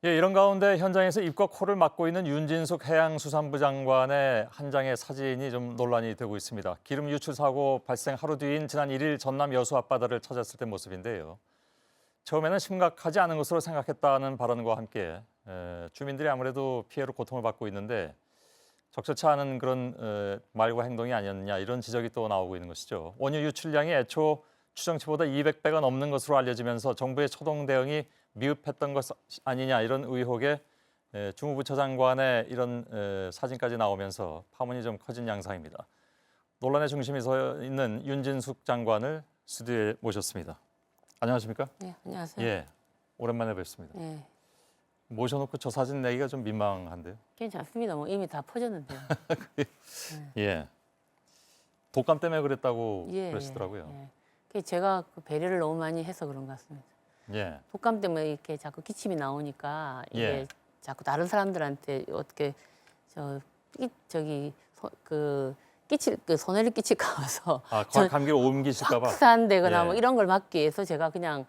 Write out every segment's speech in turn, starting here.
예, 이런 가운데 현장에서 입과 코를 막고 있는 윤진숙 해양수산부 장관의 한 장의 사진이 좀 논란이 되고 있습니다. 기름 유출 사고 발생 하루 뒤인 지난 1일 전남 여수 앞바다를 찾았을 때 모습인데요. 처음에는 심각하지 않은 것으로 생각했다는 발언과 함께 주민들이 아무래도 피해로 고통을 받고 있는데 적절치 않은 그런 말과 행동이 아니었느냐 이런 지적이 또 나오고 있는 것이죠. 원유 유출량이 애초 추정치보다 200배가 넘는 것으로 알려지면서 정부의 초동 대응이 미흡했던 것 아니냐 이런 의혹에 주무부처 장관의 이런 사진까지 나오면서 파문이 좀 커진 양상입니다. 논란의 중심에 서 있는 윤진숙 장관을 스튜디오에 모셨습니다. 안녕하십니까? 네, 안녕하세요. 예, 오랜만에 뵙습니다. 네, 모셔놓고 저 사진 내기가 좀 민망한데요. 괜찮습니다. 뭐 이미 다 퍼졌는데요. 예, 독감 때문에 그랬다고 예, 그러시더라고요. 예. 제가 그 배려를 너무 많이 해서 그런 것 같습니다. 예, 독감 때문에 이렇게 자꾸 기침이 나오니까 이게 예. 자꾸 다른 사람들한테 어떻게 그 끼칠 그 손해를 끼칠까 봐서 아, 감기를 옮기실까 봐. 확산되거나 예. 뭐 이런 걸 막기 위해서 제가 그냥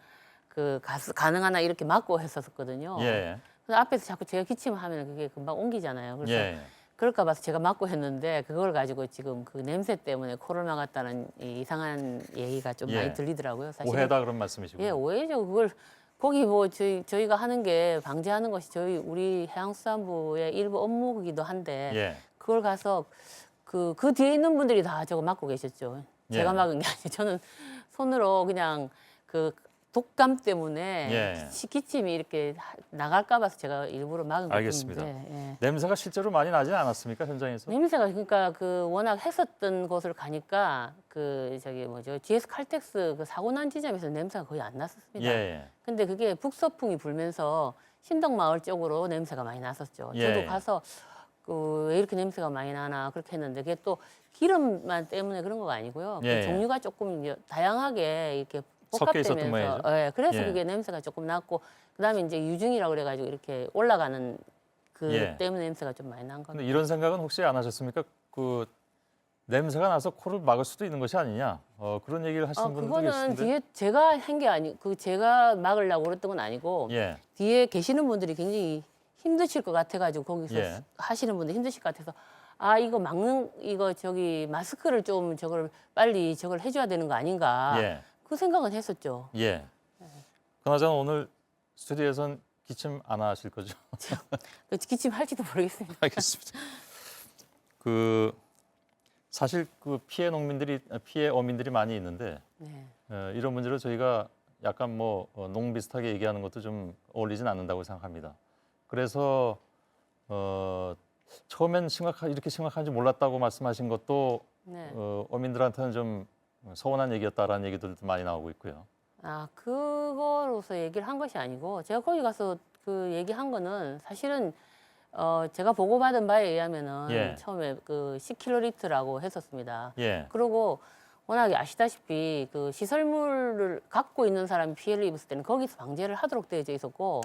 가능하나 이렇게 막고 했었거든요. 예, 그래서 앞에서 자꾸 제가 기침하면 그게 금방 옮기잖아요. 그래서 예. 그럴까 봐서 제가 막고 했는데 그걸 가지고 지금 그 냄새 때문에 코를 막았다는 이 이상한 얘기가 좀 예. 많이 들리더라고요. 사실 오해다 그런 말씀이시고요. 예, 오해죠. 그걸 거기 뭐 저희가 하는 게 방제하는 것이 우리 해양수산부의 일부 업무이기도 한데 예, 그걸 가서 그 뒤에 있는 분들이 다 저거 막고 계셨죠. 제가 예. 막은 게 아니에요. 저는 손으로 그냥 그 독감 때문에 예. 기침이 이렇게 나갈까 봐서 제가 일부러 막은 알겠습니다. 것인데 예. 냄새가 실제로 많이 나진 않았습니까 현장에서? 냄새가 그러니까 그 워낙 했었던 곳을 가니까 GS 칼텍스 그 사고 난 지점에서 냄새가 거의 안 났었습니다. 예, 근데 그게 북서풍이 불면서 신덕마을 쪽으로 냄새가 많이 났었죠. 예. 저도 가서 왜 이렇게 냄새가 많이 나나 그렇게 했는데 그게 또 기름만 때문에 그런 거 아니고요. 예. 그 종류가 조금 이제 다양하게 이렇게 섞여 있었던 복합되면서 모양이죠? 예, 그래서 예. 그게 냄새가 조금 났고 그다음에 이제 유증이라고 그래가지고 이렇게 올라가는 그 예. 때문에 냄새가 좀 많이 난 근데 겁니다. 이런 생각은 혹시 안 하셨습니까? 그 냄새가 나서 코를 막을 수도 있는 것이 아니냐? 그런 얘기를 하시는 분들도 그거는 계시는데. 뒤에 제가 한 게 아니고 제가 막으려고 그랬던 건 아니고 예, 뒤에 계시는 분들이 굉장히 힘드실 것 같아가지고 거기서 예. 하시는 분들 힘드실 것 같아서 이거 마스크를 좀 빨리 저걸 해줘야 되는 거 아닌가 예, 그 생각은 했었죠. 예. 그나저나 오늘 스튜디오에선 기침 안 하실 거죠? 기침 할지도 모르겠습니다. 알겠습니다. 그 사실 그 피해 어민들이 많이 있는데 네. 이런 문제로 저희가 약간 농 비슷하게 얘기하는 것도 좀 어울리진 않는다고 생각합니다. 그래서 처음엔 이렇게 심각한지 몰랐다고 말씀하신 것도 네. 어민들한테는 좀 서운한 얘기였다라는 얘기들도 많이 나오고 있고요. 그거로서 얘기를 한 것이 아니고 제가 거기 가서 그 얘기한 거는 사실은 제가 보고받은 바에 의하면은 예. 처음에 그 10kg라고 했었습니다. 예, 그리고 워낙에 아시다시피 그 시설물을 갖고 있는 사람이 피해를 입었을 때는 거기서 방제를 하도록 되어져 있었고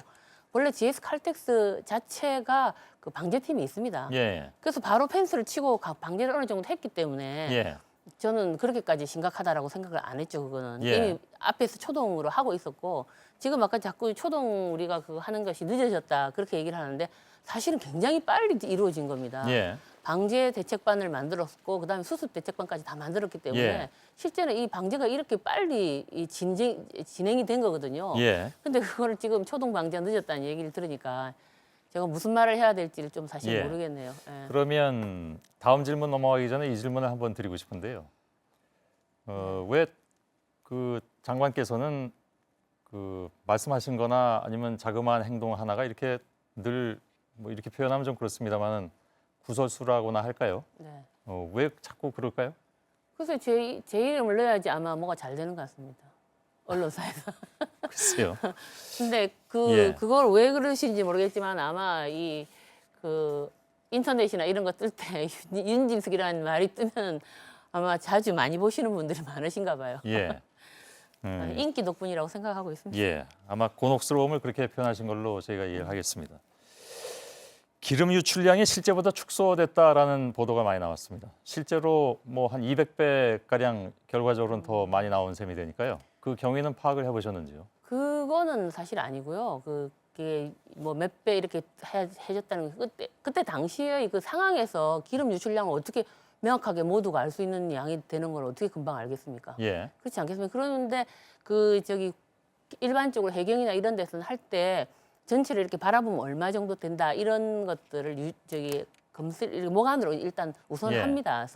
원래 GS 칼텍스 자체가 그 방제팀이 있습니다. 예, 그래서 바로 펜스를 치고 방제를 어느 정도 했기 때문에 예, 저는 그렇게까지 심각하다라고 생각을 안 했죠. 그거는 예. 이미 앞에서 초동으로 하고 있었고 지금 아까 자꾸 초동 우리가 그 하는 것이 늦어졌다 그렇게 얘기를 하는데 사실은 굉장히 빨리 이루어진 겁니다. 예, 방제 대책반을 만들었고 그다음에 수습 대책반까지 다 만들었기 때문에 예. 실제는 이 방제가 이렇게 빨리 진행이 된 거거든요. 예. 근데 그거를 지금 초동 방제가 늦었다는 얘기를 들으니까 제가 무슨 말을 해야 될지를 좀 사실 예. 모르겠네요. 예. 그러면 다음 질문 넘어가기 전에 이 질문을 한번 드리고 싶은데요. 왜 그 장관께서는 그 말씀하신 거나 아니면 자그마한 행동 하나가 이렇게 늘 이렇게 표현하면 좀 그렇습니다만은 구설수라고나 할까요? 네. 왜 자꾸 그럴까요? 그래서 제 이름을 넣어야지 아마 뭐가 잘 되는 것 같습니다. 언론사에서. 글쎄요. 근데 예. 그걸 왜 그러신지 모르겠지만 아마 인터넷이나 이런 거 뜰 때 윤진숙이라는 말이 뜨면 아마 자주 많이 보시는 분들이 많으신가 봐요. 예. 인기 덕분이라고 생각하고 있습니다. 예. 아마 곤혹스러움을 그렇게 표현하신 걸로 저희가 이해를 하겠습니다. 기름 유출량이 실제보다 축소됐다라는 보도가 많이 나왔습니다. 실제로 한 200배 가량 결과적으로는 더 많이 나온 셈이 되니까요. 그 경위는 파악을 해보셨는지요? 그거는 사실 아니고요. 뭐 몇 배 이렇게 해줬다는 게 그때 당시의 그 상황에서 기름 유출량을 어떻게 명확하게 모두가 알 수 있는 양이 되는 걸 어떻게 금방 알겠습니까? 예. 그렇지 않겠습니까? 그런데 그 저기 일반적으로 해경이나 이런 데서는 할 때 전체를 이렇게 바라보면 얼마 정도 된다 이런 것들을 목안으로 일단 우선 예. 합니다.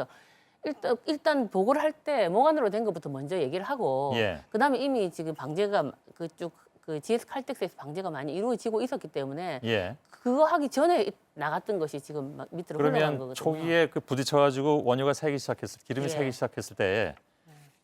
그래서 일단 보고를 할 때 목안으로 된 것부터 먼저 얘기를 하고 예. 그다음에 이미 지금 방제가 그쪽 그 GS 칼텍스에서 방제가 많이 이루어지고 있었기 때문에 예. 그거 하기 전에 나갔던 것이 지금 막 밑으로 흘러간 그러면 거거든요. 초기에 그 부딪혀가지고 원유가 새기 시작했을 기름이 예. 새기 시작했을 때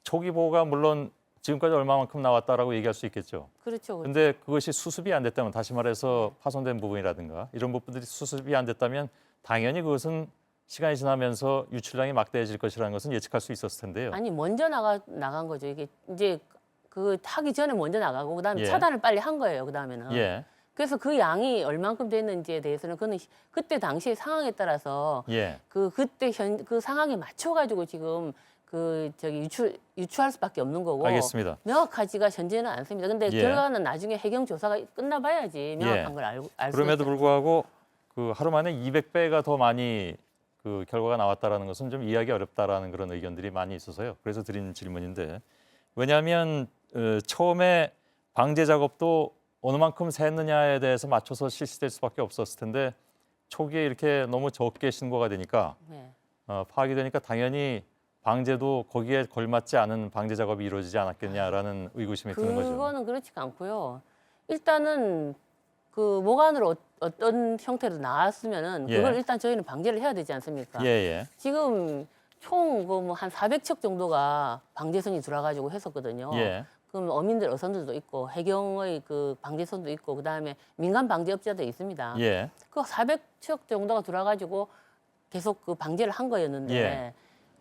초기 보고가 물론 지금까지 얼마만큼 나왔다라고 얘기할 수 있겠죠. 그렇죠. 근데 그것이 수습이 안 됐다면 다시 말해서 파손된 부분이라든가 이런 부분들이 수습이 안 됐다면 당연히 그것은 시간이 지나면서 유출량이 막대해질 것이라는 것은 예측할 수 있었을 텐데요. 아니 먼저 나간 거죠. 이게 이제 그 하기 전에 먼저 나가고 그다음에 예. 차단을 빨리 한 거예요. 그다음에는. 예. 그래서 그 양이 얼만큼 됐는지에 대해서는 그는 그때 당시의 상황에 따라서 예. 그때 그 상황에 맞춰 가지고 지금 그 저기 유추할 수밖에 없는 거고 알겠습니다. 명확하지가 현재는 않습니다. 근데 예. 결과는 나중에 해경 조사가 끝나봐야지 명확한 예. 걸 알 수 그럼에도 있죠. 불구하고 그 하루 만에 200배가 더 많이 그 결과가 나왔다라는 것은 좀 이해하기 어렵다라는 그런 의견들이 많이 있어서요. 그래서 드린 질문인데 왜냐하면 처음에 방제 작업도 어느 만큼 샜느냐에 대해서 맞춰서 실시될 수밖에 없었을 텐데 초기에 이렇게 너무 적게 신고가 되니까 네. 파악이 되니까 당연히 방제도 거기에 걸맞지 않은 방제 작업이 이루어지지 않았겠냐라는 의구심이 드는 거죠. 그거는 그렇지가 않고요. 일단은 그 목안으로 어떤 형태로 나왔으면은 예. 그걸 일단 저희는 방제를 해야 되지 않습니까? 예, 예. 지금 총 그 뭐 한 400척 정도가 방제선이 들어가지고 했었거든요. 예. 그럼 어민들 어선들도 있고 해경의 그 방제선도 있고 그다음에 민간 방제업자도 있습니다. 예. 그 400척 정도가 들어가지고 계속 그 방제를 한 거였는데 예.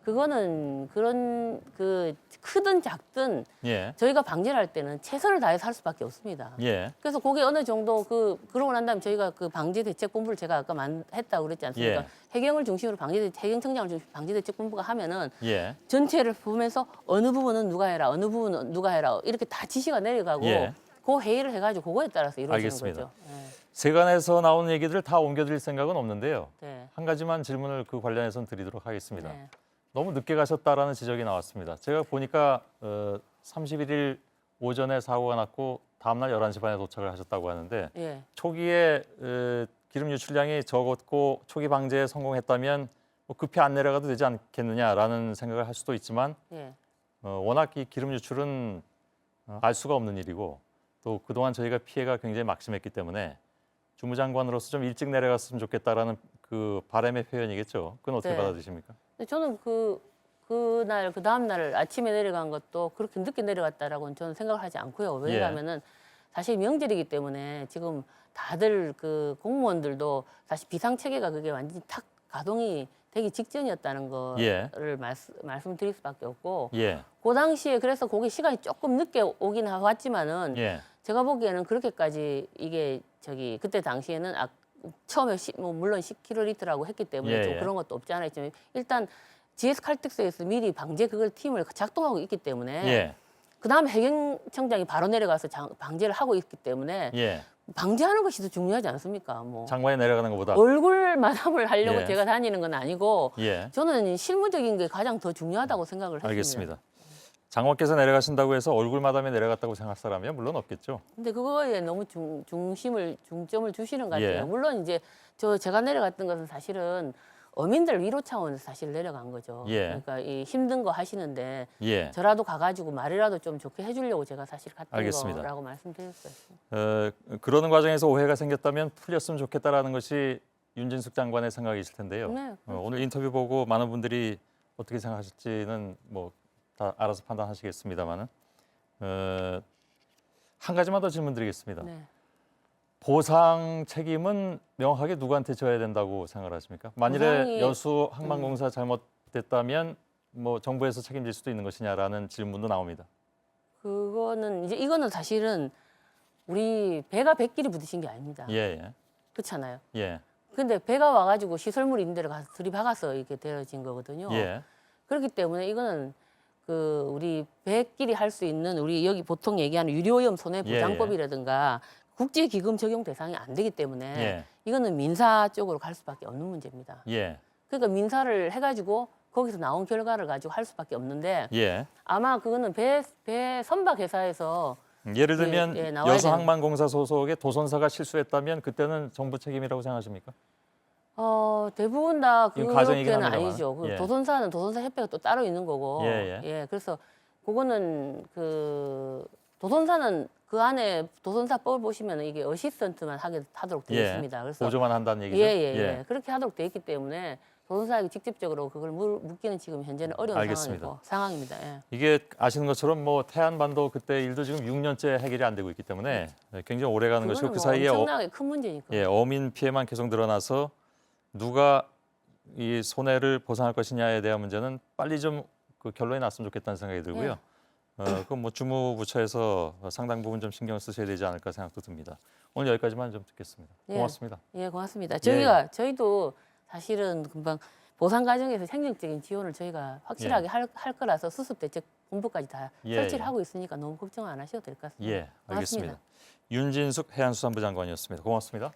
그거는 그런 그 크든 작든 예. 저희가 방제를 할 때는 최선을 다해서 할 수밖에 없습니다. 예. 그래서 그게 어느 정도 그러고 난 다음에 저희가 그 방제 대책 본부를 제가 아까 했다고 그랬지 않습니까? 예. 해경을 중심으로 해경청장을 중심으로 방제 대책 본부가 하면은 예. 전체를 보면서 어느 부분은 누가 해라, 어느 부분은 누가 해라 이렇게 다 지시가 내려가고 예. 그 회의를 해가지고 그거에 따라서 이루어지는 알겠습니다. 거죠. 세간에서 나오는 얘기들을 다 옮겨드릴 생각은 없는데요. 네. 한 가지만 질문을 그 관련해서는 드리도록 하겠습니다. 네. 너무 늦게 가셨다라는 지적이 나왔습니다. 제가 보니까 31일 오전에 사고가 났고 다음날 11시 반에 도착을 하셨다고 하는데 예. 초기에 기름 유출량이 적었고 초기 방제에 성공했다면 뭐 급히 안 내려가도 되지 않겠느냐라는 생각을 할 수도 있지만 예. 워낙 이 기름 유출은 알 수가 없는 일이고 또 그동안 저희가 피해가 굉장히 막심했기 때문에 주무장관으로서 좀 일찍 내려갔으면 좋겠다라는 그 바람의 표현이겠죠. 그건 어떻게 네. 받아들이십니까? 근데 저는 그날 그 다음 날 아침에 내려간 것도 그렇게 늦게 내려갔다라고는 저는 생각을 하지 않고요. 왜냐하면은 사실 명절이기 때문에 지금 다들 그 공무원들도 사실 비상 체계가 그게 완전히 탁 가동이 되기 직전이었다는 예. 거를 말씀드릴 수밖에 없고 예. 그 당시에 그래서 거기 시간이 조금 늦게 오긴 왔지만은 예. 제가 보기에는 그렇게까지 이게 그때 당시에는 처음에 물론 10km라고 했기 때문에 예, 좀 예. 그런 것도 없지 않아 있지만 일단 GS 칼텍스에서 미리 방제 그걸 팀을 작동하고 있기 때문에 예. 그다음에 해경청장이 바로 내려가서 방제를 하고 있기 때문에 예. 방제하는 것이 더 중요하지 않습니까? 뭐 장관이 내려가는 것보다. 얼굴 마담을 하려고 예. 제가 다니는 건 아니고 예. 저는 실무적인 게 가장 더 중요하다고 생각을 했습니다. 알겠습니다. 장관께서 내려가신다고 해서 얼굴 마담에 내려갔다고 생각할 사람이야 물론 없겠죠. 근데 그거에 너무 중점을 주시는 것 같아요. 예. 물론 이제 제가 내려갔던 것은 사실은 어민들 위로 차원에서 사실 내려간 거죠. 예. 그러니까 이 힘든 거 하시는데 예. 저라도 가가지고 말이라도 좀 좋게 해주려고 제가 사실 갔던 알겠습니다. 거라고 말씀드렸어요. 그러는 과정에서 오해가 생겼다면 풀렸으면 좋겠다라는 것이 윤진숙 장관의 생각이실 텐데요. 네. 오늘 인터뷰 보고 많은 분들이 어떻게 생각하실지는 뭐 다 알아서 판단하시겠습니다만은 한 가지만 더 질문드리겠습니다. 네. 보상 책임은 명확하게 누구한테 져야 된다고 생각을 하십니까? 만일에 보상이- 여수 항만공사 잘못됐다면 뭐 정부에서 책임질 수도 있는 것이냐라는 질문도 나옵니다. 이거는 사실은 우리 배가 배끼리 부딪힌 게 아닙니다. 예, 그렇잖아요. 예, 예, 근데 배가 와가지고 시설물 있는 데를 가서 들이박아서 이렇게 되어진 거거든요. 예, 그렇기 때문에 이거는 우리 배끼리 할 수 있는 우리 여기 보통 얘기하는 유료오염 손해보장법이라든가 국제기금 적용 대상이 안 되기 때문에 예. 이거는 민사 쪽으로 갈 수밖에 없는 문제입니다. 예. 그러니까 민사를 해가지고 거기서 나온 결과를 가지고 할 수밖에 없는데 예. 아마 그거는 배 선박 회사에서 예를 들면 예, 나와야 여수항만공사 소속의 도선사가 실수했다면 그때는 정부 책임이라고 생각하십니까? 대부분 다 이건 가정이긴 그렇게는 합니다만. 아니죠. 그 예. 도선사는 도선사 협회가 또 따로 있는 거고. 예. 그래서 그거는 그 도선사는 그 안에 도선사법을 보시면 이게 어시스턴트만 하도록 되어 예. 있습니다. 그래서 보조만 한다는 얘기죠. 예. 그렇게 하도록 되어 있기 때문에 도선사에게 직접적으로 그걸 묻기는 지금 현재는 어려운 알겠습니다. 상황입니다. 예. 이게 아시는 것처럼 뭐 태안반도 그때 일도 지금 6년째 해결이 안 되고 있기 때문에 굉장히 오래가는 것이고 그거는 그 뭐 사이에 엄청나게 큰 문제니까. 어민 피해만 계속 늘어나서 누가 이 손해를 보상할 것이냐에 대한 문제는 빨리 좀 그 결론이 났으면 좋겠다는 생각이 들고요. 그 뭐 주무부처에서 상당 부분 좀 신경 쓰셔야 되지 않을까 생각도 듭니다. 오늘 여기까지만 좀 듣겠습니다. 예. 고맙습니다. 예, 고맙습니다. 예. 저희도 사실은 금방 보상 과정에서 행정적인 지원을 저희가 확실하게 할 거라서 수습 대책 본부까지 다 예, 설치를 예. 하고 있으니까 너무 걱정 안 하셔도 될 것 같습니다. 예, 알겠습니다. 고맙습니다. 윤진숙 해양수산부 장관이었습니다. 고맙습니다.